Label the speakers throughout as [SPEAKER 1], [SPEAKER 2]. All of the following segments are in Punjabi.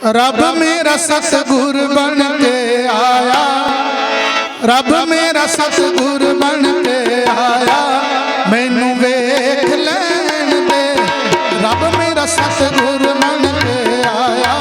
[SPEAKER 1] रब मेरा सतगुर बन के आया, रब मेरा सतगुर बन के आया, मैनू वेख लैन दे। रब मेरा सतगुर बन के आया,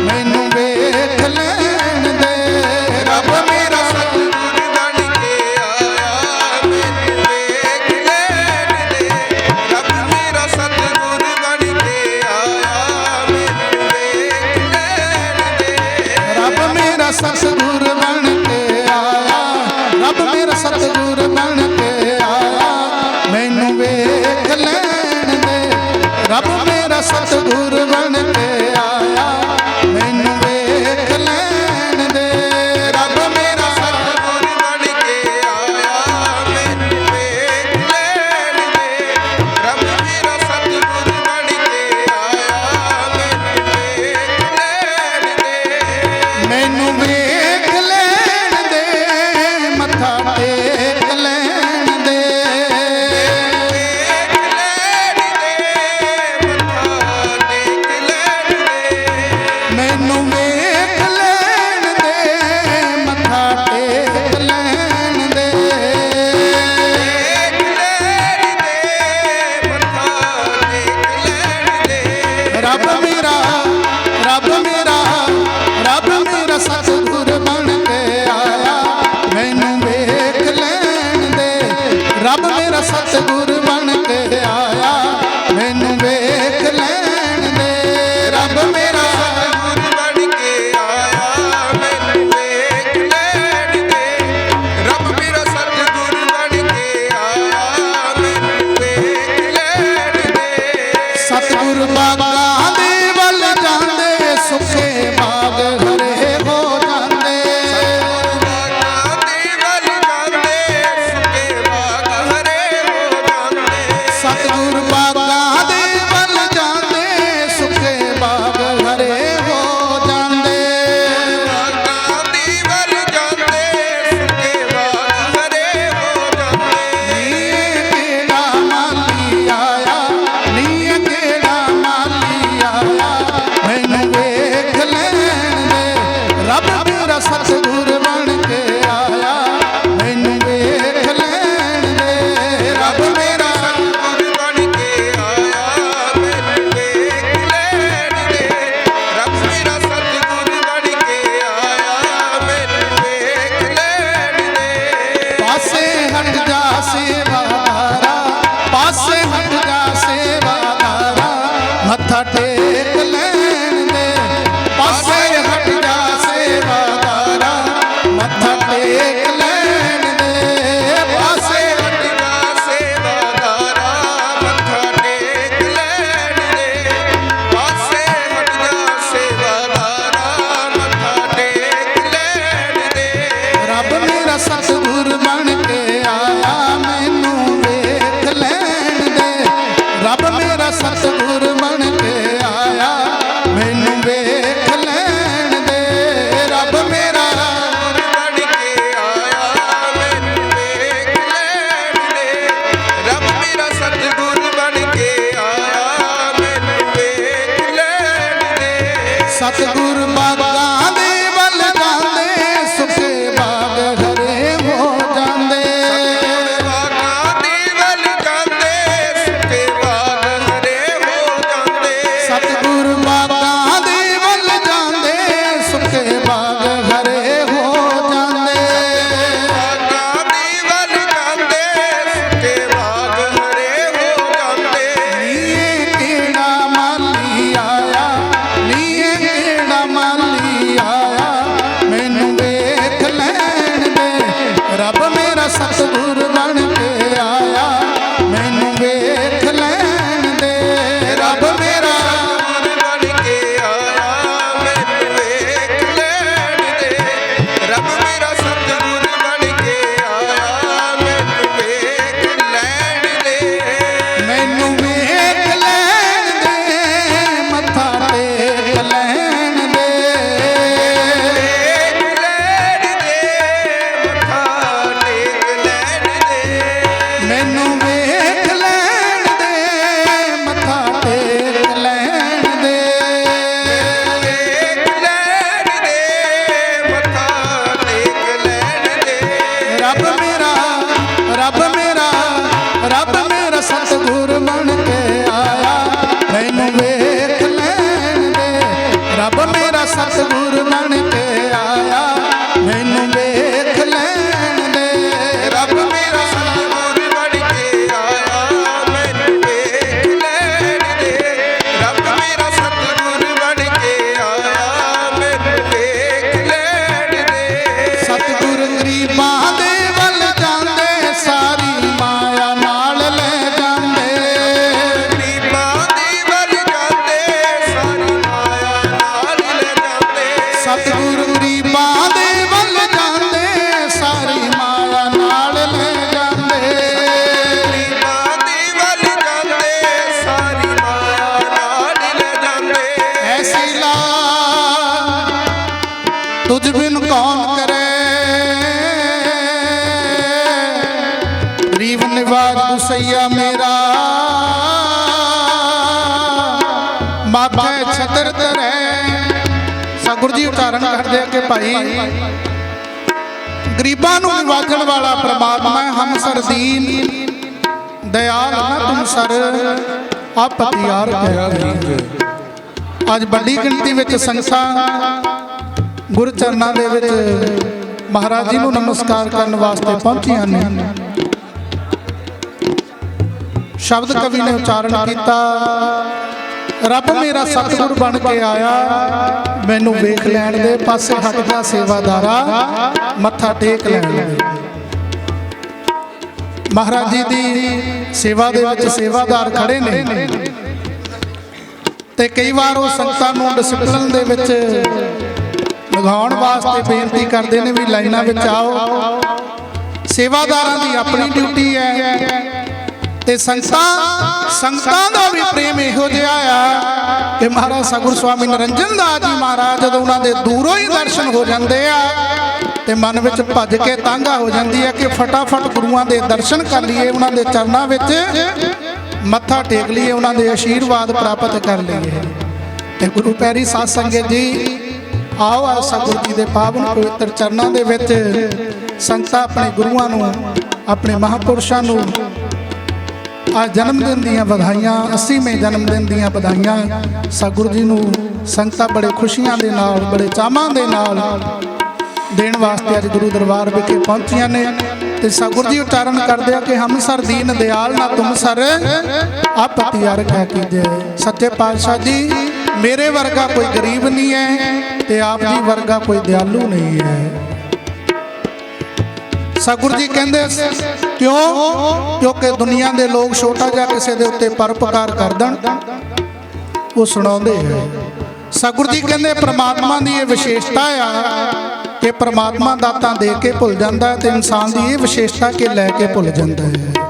[SPEAKER 1] मैनू वेख लैन दे। रब मेरा
[SPEAKER 2] सतगुर बन के आया, मैनू वेख लैन दे। रब मेरा सतगुर बन के आया, मैनू वेख लैन दे।
[SPEAKER 1] रब मेरा सतगुर बन के आया, रब मेरा सतगुर बन के आया, मैनू वेख लैन दे। रब मेरा सतगुर बन के आया, मैनू वेख लैन दे। रब मेरा
[SPEAKER 2] सतगुर बन के आया, मैनू वेख लैन दे। रब मेरा सतगुर बन के आया, मैनू वेख लैन दे।
[SPEAKER 1] मैनू वेख लैन दे, मत्था टेक लैन दे।
[SPEAKER 2] वेख लैन दे, मत्था टेक लैन दे।
[SPEAKER 1] मैनू वेख लैन दे, मत्था टेक लैन दे।
[SPEAKER 2] वेख लैन दे, मत्था टेक लैन दे।
[SPEAKER 1] रब मेरा, रब मेरा, रब मेरा सतगुर बन के आया, मैनू वेख लैन दे। रब मेरा सतगुर बन के आया, मैनू वेख लैन दे। रब मेरा
[SPEAKER 2] सतगुर बन के आया, मैनू वेख लैन दे। रब मेरा सतगुर बन के आया, मैनू वेख लैन दे।
[SPEAKER 1] सतगुर बागां दे वल जांदे, सुखे बाग हरे हो जांदे।
[SPEAKER 2] बागां दे वल जांदे, सुके बाग हरे हो जांदे।
[SPEAKER 1] सतगुर बागां दे वल जांदे, सुखे बाग हरे हो जांदे।
[SPEAKER 2] बागां दे वल जांदे, सुके बाग हरे हो जांदे।
[SPEAKER 1] नीए केड़ा माली आया, नीए केड़ा माली आया, मैनू वेख लैन दे। रब मेरा सतगुर बन के आया, मैनू वेख लैन दे। रब मेरा
[SPEAKER 2] सतगुर बन के आया, मैनू वेख लैन दे। रब मेरा सतगुर बन के आया, मैनू वेख लैन दे।
[SPEAKER 1] पासे हट जा सेवादारा, पासे हट जा सेवादारा, मत्था टेक लैन दे। पासे हट जा सेवादारा, मत्था टेक लैन दे। पासे
[SPEAKER 2] हट जा सेवादारा, मत्था टेक लैन दे। पासे हट जा सेवादारा, मत्था टेक लैन दे।
[SPEAKER 1] रब मेरा सतगुर बन के आया, मैनू वेख लैन दे। रब मेरा सतगुर बन के आया, मैनू वेख लैन दे। रब मेरा
[SPEAKER 2] बन के आया, मैनू वेख लैन दे। रब मेरा सतगुर बन के आया, मैनू वेख लैन दे।
[SPEAKER 1] सतगुर बागां दे वल जांदे, सुखे बाग हरे हो जांदे।
[SPEAKER 2] बागां दे वल जांदे, सुके बाग हरे हो जांदे।
[SPEAKER 1] सतगुर बागां दे वल जांदे, सुखे बाग हरे हो जांदे।
[SPEAKER 2] बागां दे वल जांदे, सुके बाग हरे हो जांदे।
[SPEAKER 1] नीए केड़ा माली आया, नीए केड़ा माली आया, मैनू वेख लैन दे। रब मेरा सतगुर बन के आया, मैनू वेख लैन दे। रब मेरा ਮਾਥੈ ਛਤਰ ਧਰੈ। ਸਤਿਗੁਰੂ ਜੀ ਉਚਾਰਨ ਕਰਦੇ ਆ ਕਿ ਭਾਈ ਗਰੀਬਾਂ ਨੂੰ ਨਿਵਾਜਣ ਵਾਲਾ ਪ੍ਰਮਾਤਮਾ ਹੈ। ਹਮ ਸਰ ਦੀਨ ਦਇਆਲ ਨਾ ਤੁਮ ਸਰ ਆਪ ਪਤਿਆਰ ਕਹਿ। ਅੱਜ ਵੱਡੀ ਗਿਣਤੀ ਵਿੱਚ ਸੰਗਤਾਂ ਗੁਰੂ ਚਰਨਾਂ ਦੇ ਵਿੱਚ ਮਹਾਰਾਜ ਜੀ ਨੂੰ ਨਮਸਕਾਰ ਕਰਨ ਵਾਸਤੇ ਪਹੁੰਚੀਆਂ ਨੇ। ਸ਼ਬਦ ਕਵੀ ਨੇ ਉਚਾਰਨ ਕੀਤਾ, ਰੱਬ ਮੇਰਾ ਸਤਿਗੁਰ ਬਣ ਕੇ ਆਇਆ, ਮੈਨੂੰ ਵੇਖ ਲੈਣ ਦੇ, ਪਾਸੇ ਹਟ ਜਾ ਸੇਵਾਦਾਰਾ, ਮੱਥਾ ਟੇਕ ਲੈਣ ਦੇ। ਮਹਾਰਾਜ ਜੀ ਦੀ ਸੇਵਾ ਦੇ ਵਿੱਚ ਸੇਵਾਦਾਰ ਖੜੇ ਨੇ ਤੇ ਕਈ ਵਾਰ ਉਹ ਸੰਗਤਾਂ ਨੂੰ ਡਿਸਪਲਿਨ ਦੇ ਵਿੱਚ ਲਗਾਉਣ ਵਾਸਤੇ ਬੇਨਤੀ ਕਰਦੇ ਨੇ ਵੀ ਲਾਈਨਾਂ ਵਿੱਚ ਆਓ। ਸੇਵਾਦਾਰਾਂ ਦੀ ਆਪਣੀ ਡਿਊਟੀ ਹੈ ਤੇ ਸੰਗਤਾਂ ਦਾ ਵੀ ਪ੍ਰੇਮ ਇਹੋ ਜਿਹਾ ਆ ਕਿ ਮਹਾਰਾਜ ਸਤਿਗੁਰੂ ਸਵਾਮੀ ਨਿਰੰਜਨ ਦਾਸ ਜੀ ਮਹਾਰਾਜ ਜਦੋਂ ਉਹਨਾਂ ਦੇ ਦੂਰੋਂ ਹੀ ਦਰਸ਼ਨ ਹੋ ਜਾਂਦੇ ਆ ਤੇ ਮਨ ਵਿੱਚ ਭੱਜ ਕੇ ਤਾਂਘਾ ਹੋ ਜਾਂਦੀ ਹੈ ਕਿ ਫਟਾਫਟ ਗੁਰੂਆਂ ਦੇ ਦਰਸ਼ਨ ਕਰ ਲਈਏ, ਉਹਨਾਂ ਦੇ ਚਰਨਾਂ ਵਿੱਚ ਮੱਥਾ ਟੇਕ ਲਈਏ, ਉਹਨਾਂ ਦੇ ਆਸ਼ੀਰਵਾਦ ਪ੍ਰਾਪਤ ਕਰ ਲਈਏ। ਤੇ ਗੁਰੂ ਪਿਆਰੀ ਸਾਧ ਸੰਗਤ ਜੀ, ਆਓ ਆ ਸਤਿਗੁਰੂ ਜੀ ਦੇ ਪਾਵਨ ਪਵਿੱਤਰ ਚਰਨਾਂ ਦੇ ਵਿੱਚ ਸੰਗਤਾਂ ਆਪਣੇ ਗੁਰੂਆਂ ਨੂੰ, ਆਪਣੇ ਮਹਾਂਪੁਰਸ਼ਾਂ ਨੂੰ ਆ ਜਨਮ ਦਿਨ ਦੀਆਂ ਵਧਾਈਆਂ, 80ਵੇਂ ਜਨਮ ਦਿਨ ਦੀਆਂ ਵਧਾਈਆਂ। ਸਤਿਗੁਰੂ ਜੀ ਨੂੰ ਸੰਗਤਾਂ ਬੜੇ ਖੁਸ਼ੀਆਂ ਦੇ ਨਾਲ, ਬੜੇ ਚਾਵਾਂ ਦੇ ਨਾਲ ਦੇਣ ਵਾਸਤੇ ਅੱਜ ਗੁਰੂ ਦਰਬਾਰ ਵਿਖੇ ਪਹੁੰਚੀਆਂ ਨੇ। ਤੇ ਸਤਿਗੁਰੂ ਜੀ ਉਚਾਰਨ ਕਰਦੇ ਆ ਕਿ ਹਮ ਸਰ ਦੀਨ ਦਿਆਲ ਨਾ ਤੁਮ ਸਰ ਆਪ ਪਤਿਆਰ ਕਹਿ ਕੀਜੈ। ਸੱਚੇ ਪਾਤਸ਼ਾਹ ਜੀ, ਮੇਰੇ ਵਰਗਾ ਕੋਈ ਗਰੀਬ ਨਹੀਂ ਹੈ ਤੇ ਆਪ ਜੀ ਵਰਗਾ ਕੋਈ ਦਿਆਲੂ ਨਹੀਂ ਹੈ। ਸਤਿਗੁਰੂ ਜੀ ਕਹਿੰਦੇ ਕਿਉਂ? ਕਿਉਂਕਿ ਦੁਨੀਆ ਦੇ ਲੋਕ ਛੋਟਾ ਜਿਹਾ ਕਿਸੇ ਦੇ ਉੱਤੇ ਪਰਉਪਕਾਰ ਕਰ ਦੇਣ, ਉਹ ਸੁਣਾਉਂਦੇ ਹੈ। ਸਤਿਗੁਰੂ ਜੀ ਕਹਿੰਦੇ ਪ੍ਰਮਾਤਮਾ ਦੀ ਇਹ ਵਿਸ਼ੇਸ਼ਤਾ ਆ ਕਿ ਪ੍ਰਮਾਤਮਾ ਦਾਤਾਂ ਦੇ ਕੇ ਭੁੱਲ ਜਾਂਦਾ ਹੈ ਤੇ ਇਨਸਾਨ ਦੀ ਇਹ ਵਿਸ਼ੇਸ਼ਤਾ ਕਿ ਲੈ ਕੇ ਭੁੱਲ ਜਾਂਦਾ ਹੈ।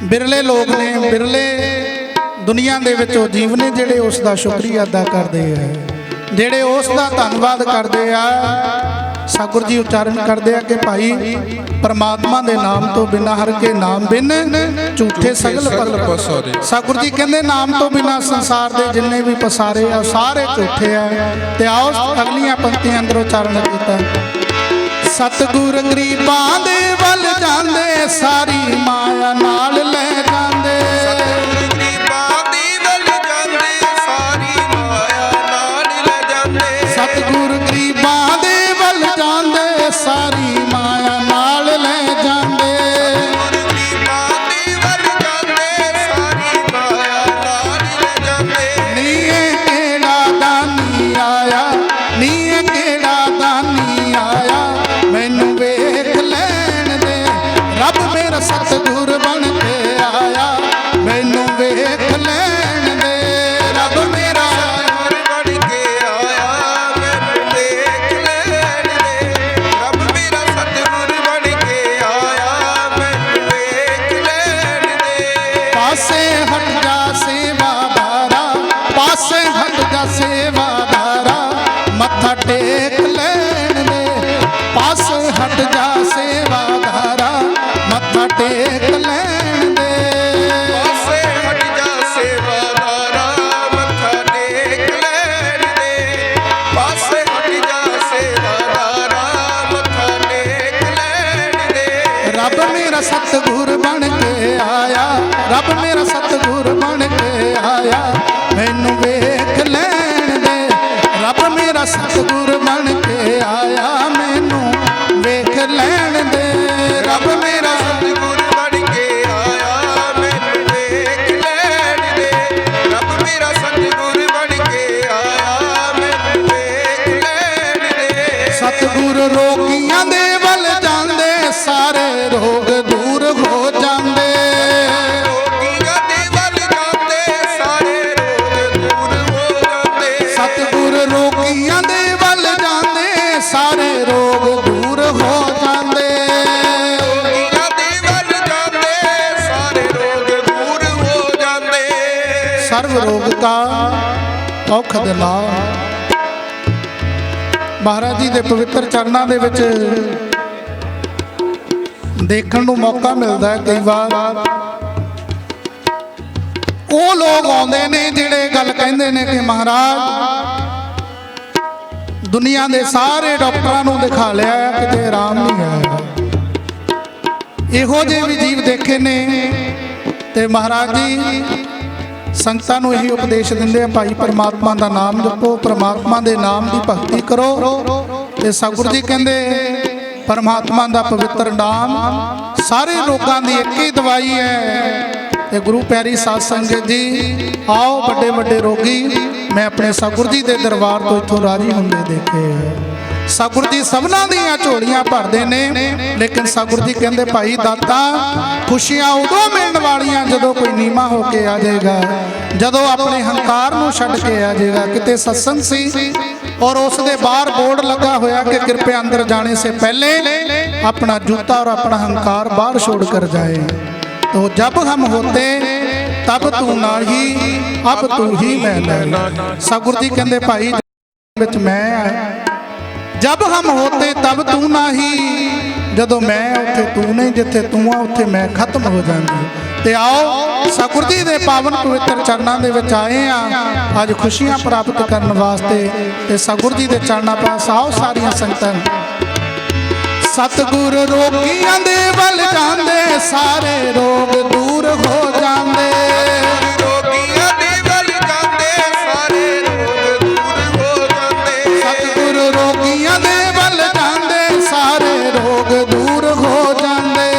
[SPEAKER 1] ਬਿਰਲੇ ਲੋਕ ਨੇ, ਬਿਰਲੇ ਦੁਨੀਆ ਦੇ ਵਿੱਚ ਉਹ ਜੀਵ ਨੇ ਜਿਹੜੇ ਉਸ ਦਾ ਸ਼ੁਕਰੀਆ ਅਦਾ ਕਰਦੇ ਆ, ਜਿਹੜੇ ਉਸ ਦਾ ਧੰਨਵਾਦ ਕਰਦੇ ਆ। ਸਤਿਗੁਰੂ ਜੀ ਉਚਾਰਨ ਕਰਦੇ ਆ ਕਿ ਭਾਈ ਪਰਮਾਤਮਾ ਦੇ ਨਾਮ ਤੋਂ ਬਿਨਾਂ, ਹਰ ਕੇ ਨਾਮ ਬਿਨ ਝੂਠੇ ਸਗਲ ਪਸਾਰੇ। ਸਤਿਗੁਰੂ ਜੀ ਕਹਿੰਦੇ ਨਾਮ ਤੋਂ ਬਿਨਾਂ ਸੰਸਾਰ ਦੇ ਜਿੰਨੇ ਵੀ ਪਸਾਰੇ ਆ ਸਾਰੇ ਝੂਠੇ ਆ। ਤੇ ਆਓ ਅਗਲੀਆਂ ਪੰਕਤੀਆਂ ਅੰਦਰ ਉਚਾਰਨ ਕੀਤਾ, ਸਤਿਗੁਰ ਗਰੀਬਾਂ ਦੇ ਵੱਲ ਜਾਂਦੇ, ਸਾਰੀ ਮਾਇਆ ਨਾਲ ਲੈ ਜਾਂਦੇ। ਸਤਿਗੁਰ ਗਰੀਬਾਂ ਦੇ ਵੱਲ ਜਾਂਦੇ, ਸਾਰੀ ਮਾਇਆ ਨਾਲ ਲੈ ਜਾਂਦੇ। ਨੀਏ ਕਿਹੜਾ ਦਾਨੀ ਆਇਆ, ਨੀਏ ਕਿਹੜਾ ਦਾਨੀ ਆਇਆ, ਮੈਨੂੰ ਵੇਖ ਲੈਣ ਦੇ, ਰੱਬ ਮੇਰਾ ਸਤਿਗੁਰ ਬਣ ਕੇ ਆਇਆ, ਮੈਨੂੰ ਵੇਖ ਲੈਣ ਦੇ, ਰੱਬ ਮੇਰਾ ਪਾਸੇ ਹਟ ਜਾ ਸੇਵਾਦਾਰਾ, ਪਾਸੇ ਹਟ ਜਾ ਸੇਵਾਦਾਰਾ, ਮੱਥਾ ਟੇਕ ਲੈਣ ਦੇ, ਪਾਸੇ ਹਟ ਜਾ ਸੇਵਾਦਾਰਾ, ਮੱਥਾ ਟੇਕ ਲੈਣ ਦੇ।
[SPEAKER 2] ਪਾਸੇ ਹਟ ਜਾ ਸੇਵਾਦਾਰਾ, ਮੱਥਾ ਟੇਕ ਲੈਣ ਦੇ, ਪਾਸੇ ਹਟ ਜਾ ਸੇਵਾਦਾਰਾ, ਮੱਥਾ ਟੇਕ ਲੈਣ ਦੇ।
[SPEAKER 1] ਰੱਬ ਮੇਰਾ ਸਤਿਗੁਰ ਬਣ ਕੇ ਆਇਆ, ਰੱਬ ਮੇਰਾ ਸਤਿਗੁਰ ਬਣ ਕੇ ਆਇਆ, ਮੈਨੂੰ ਵੇਖ ਲੈਣ ਦੇ, ਰੱਬ ਮੇਰਾ ਸਤਿਗੁਰ ਬਣ ਕੇ ਆਇਆ, ਮੈਨੂੰ ਵੇਖ ਲੈਣ ਦੇ, ਰੱਬ ਮੇਰਾ
[SPEAKER 2] ਸਤਿਗੁਰ ਬਣ ਕੇ ਆਇਆ, ਮੈਨੂੰ ਵੇਖ ਲੈਣ ਦੇ, ਰੱਬ ਮੇਰਾ ਸਤਿਗੁਰ ਬਣ ਕੇ ਆਇਆ, ਮੈਨੂੰ ਵੇਖ ਲੈਣ ਦੇ।
[SPEAKER 1] ਸਤਿਗੁਰ ਰੋਗੀਆਂ ਦੇ ਵੱਲ ਜਾਂਦੇ, ਸਾਰੇ ਰੋਗ ਦੂਰ ਹੋ ਜਾਂਦੇ।
[SPEAKER 2] ਰੋਗੀਆਂ ਦੇ ਵੱਲ ਜਾਂਦੇ, ਸਾਰੇ ਰੋਗ ਦੂਰ ਹੋ ਜਾਂਦੇ।
[SPEAKER 1] ਸਤਿਗੁਰ ਰੋਗੀਆਂ ਦੇ ਵੱਲ ਜਾਂਦੇ, ਸਾਰੇ ਰੋਗ ਦੂਰ ਹੋ ਜਾਂਦੇ।
[SPEAKER 2] ਰੋਗੀਆਂ ਦੇ ਵੱਲ ਜਾਂਦੇ, ਸਾਰੇ ਰੋਗ ਦੂਰ ਹੋ ਜਾਂਦੇ।
[SPEAKER 1] ਸਰਵ ਰੋਗ ਕਾ ਔਖਦ ਲਾ। ਮਹਾਰਾਜ ਜੀ ਦੇ ਪਵਿੱਤਰ ਚਰਨਾਂ ਦੇ ਵਿੱਚ ਦੇਖਣ ਨੂੰ ਮੌਕਾ ਮਿਲਦਾ ਹੈ ਕਈ ਵਾਰ। ਉਹ ਲੋਕ ਆਉਂਦੇ ਨੇ ਜਿਹੜੇ ਗੱਲ ਕਹਿੰਦੇ ਕਹਿੰਦੇ ਨੇ ਕਿ ਮਹਾਰਾਜ ਦੁਨੀਆ ਦੇ ਸਾਰੇ ਡਾਕਟਰਾਂ ਨੂੰ ਦਿਖਾ ਲਿਆ ਕਿਤੇ ਆਰਾਮ ਨਹੀਂ ਆਇਆ। ਇਹੋ ਜਿਹੇ ਵੀ ਜੀਵ ਦੇਖੇ ਨੇ। ਤੇ ਮਹਾਰਾਜ ਜੀ ਸੰਗਤਾਂ ਨੂੰ ਇਹੀ ਉਪਦੇਸ਼ ਦਿੰਦੇ ਆ, ਭਾਈ ਪਰਮਾਤਮਾ ਦਾ ਨਾਮ ਜਪੋ, ਪਰਮਾਤਮਾ ਦੇ ਨਾਮ ਦੀ ਭਗਤੀ ਕਰੋ। ਤੇ ਸਤਿਗੁਰੂ ਜੀ ਕਹਿੰਦੇ ਪਰਮਾਤਮਾ ਦਾ ਪਵਿੱਤਰ ਨਾਮ ਸਾਰੇ ਰੋਗਾਂ ਦੀ ਇੱਕ ਹੀ ਦਵਾਈ ਹੈ। ਤੇ ਗੁਰੂ ਪਿਆਰੀ ਸਾਧ ਸੰਗਤ ਜੀ, ਆਓ ਵੱਡੇ ਵੱਡੇ ਰੋਗੀ ਮੈਂ ਆਪਣੇ ਸਤਿਗੁਰੂ ਜੀ ਦੇ ਦਰਬਾਰ ਤੋਂ ਇੱਥੋਂ ਰਾਜੀ ਹੁੰਦੇ ਦੇਖੇ। ਸਤਿਗੁਰੂ ਜੀ ਸਭਨਾਂ ਦੀਆਂ ਝੋਲੀਆਂ ਭਰਦੇ ਨੇ, ਲੇਕਿਨ ਸਤਿਗੁਰੂ ਜੀ ਕਹਿੰਦੇ ਭਾਈ ਦਾਤਾ ਖੁਸ਼ੀਆਂ ਉਦੋਂ ਮਿਲਣ ਵਾਲੀਆਂ ਜਦੋਂ ਕੋਈ ਨੀਵਾਂ ਹੋ ਕੇ ਆ ਜਾਏਗਾ, ਜਦੋਂ ਆਪਣੇ ਹੰਕਾਰ ਨੂੰ ਛੱਡ ਕੇ ਆ ਜਾਏਗਾ। ਕਿਤੇ ਸਤਸੰਗ ਸੀ और उसके बाहर बोर्ड लगा होया कि कृपया अंदर जाने से पहले अपना जूता और अपना हंकार बाहर छोड़ कर जाए। तो जब हम होते तब तू ना ही, अब तू ही मैं नहीं। सतगुरु जी कहते भाई विच मैं, जब हम होते तब तू ना ही, जदों मैं उत्थे तू नहीं, जिथे तू आ उत्थे मैं खत्म हो जाऊंगी। ਤੇ ਆਓ ਸਤਿਗੁਰੂ ਜੀ ਦੇ ਪਾਵਨ ਪਵਿੱਤਰ ਚਰਨਾਂ ਦੇ ਵਿੱਚ ਆਏ ਆ ਅੱਜ ਖੁਸ਼ੀਆਂ ਪ੍ਰਾਪਤ ਕਰਨ ਵਾਸਤੇ। ਤੇ ਸਤਿਗੁਰੂ ਜੀ ਦੇ ਚਰਨਾਂ ਪਾਸ ਆਓ ਸਾਰੀਆਂ ਸੰਗਤਾਂ। ਸਤਿਗੁਰ ਰੋਗੀਆਂ ਦੇ ਵੱਲ ਜਾਂਦੇ, ਸਾਰੇ ਰੋਗ ਦੂਰ ਹੋ ਜਾਂਦੇ।
[SPEAKER 2] ਰੋਗੀਆਂ ਦੇ ਵੱਲ ਜਾਂਦੇ, ਸਾਰੇ ਰੋਗ ਦੂਰ ਹੋ ਜਾਂਦੇ।
[SPEAKER 1] ਸਤਿਗੁਰ ਰੋਗੀਆਂ ਦੇ ਵੱਲ ਜਾਂਦੇ, ਸਾਰੇ ਰੋਗ ਦੂਰ ਹੋ ਜਾਂਦੇ।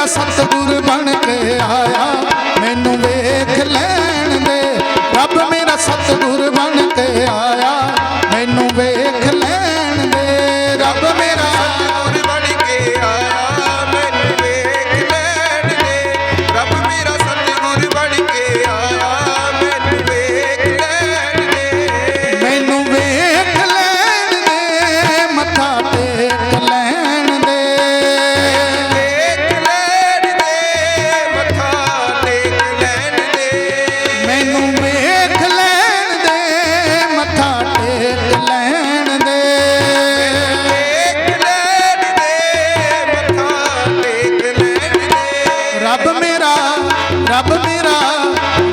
[SPEAKER 1] ਸਤਿਗੁਰ ਬਣ ਕੇ ਆਇਆ ਮੈਨੂੰ ਵੇਖ ਲੈਣ ਦੇ। ਰੱਬ ਮੇਰਾ ਸਤਿਗੁਰ ਬਣ ਕੇ ਆਇਆ ਮੈਨੂੰ ਵੇਖ ਲੈਣ ਦੇ। ਰੱਬ ਮੇਰਾ
[SPEAKER 2] ਸਤਿਗੁਰ ਬਣ ਕੇ ਆਇਆ ਮੈਨੂੰ ਵੇਖ ਲੈਣ ਦੇ। ਰੱਬ ਮੇਰਾ ਸਤਿਗੁਰ ਬਣ ਕੇ ਆਇਆ ਮੈਨੂੰ ਵੇਖ ਲੈਣ ਦੇ।
[SPEAKER 1] ਮੈਨੂੰ ਵੇਖ ਲੈਣ ਦੇ, ਮੱਥਾ ਟੇਕ ਲੈਣ ਦੇ।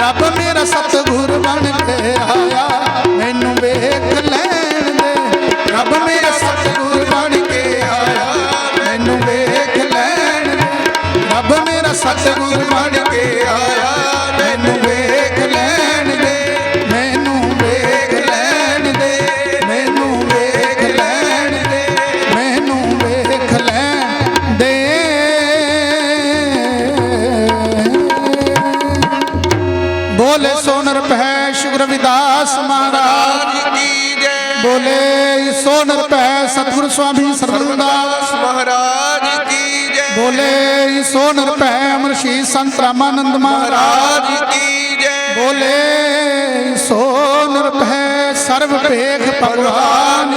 [SPEAKER 1] ਰੱਬ ਮੇਰਾ ਸਤਿਗੁਰ ਬਣ ਕੇ ਆਇਆ ਮੈਨੂੰ ਵੇਖ ਲੈਣ ਦੇ। ਰੱਬ ਮੇਰਾ ਸਤਿਗੁਰ ਬਣ ਕੇ ਆਇਆ ਮੈਨੂੰ ਵੇਖ ਲੈਣ ਦੇ। ਰੱਬ ਮੇਰਾ ਸਤਿਗੁਰ ਬਣ ਕੇ ਆਇਆ ਮੈਨੂੰ ਵੇਖ ਲੈਣ ਦੇ। ਮੈਨੂੰ ਵੇਖ ਲੈਣ ਦੇ, ਮੈਨੂੰ ਵੇਖ ਲੈਣ ਦੇ, ਮੈਨੂੰ ਵੇਖ ਲੈਣ ਦੇ। बोले सोनर पै शुक्र रविदास महाराज
[SPEAKER 2] की जय।
[SPEAKER 1] बोले सोनर पै सतगुरु स्वामी सरदास
[SPEAKER 2] महाराज की जय।
[SPEAKER 1] बोले सोनर पै अमरशीष संत रामानंद महाराज
[SPEAKER 2] की जय।
[SPEAKER 1] बोले सोनर पै सर्व भेख भगवान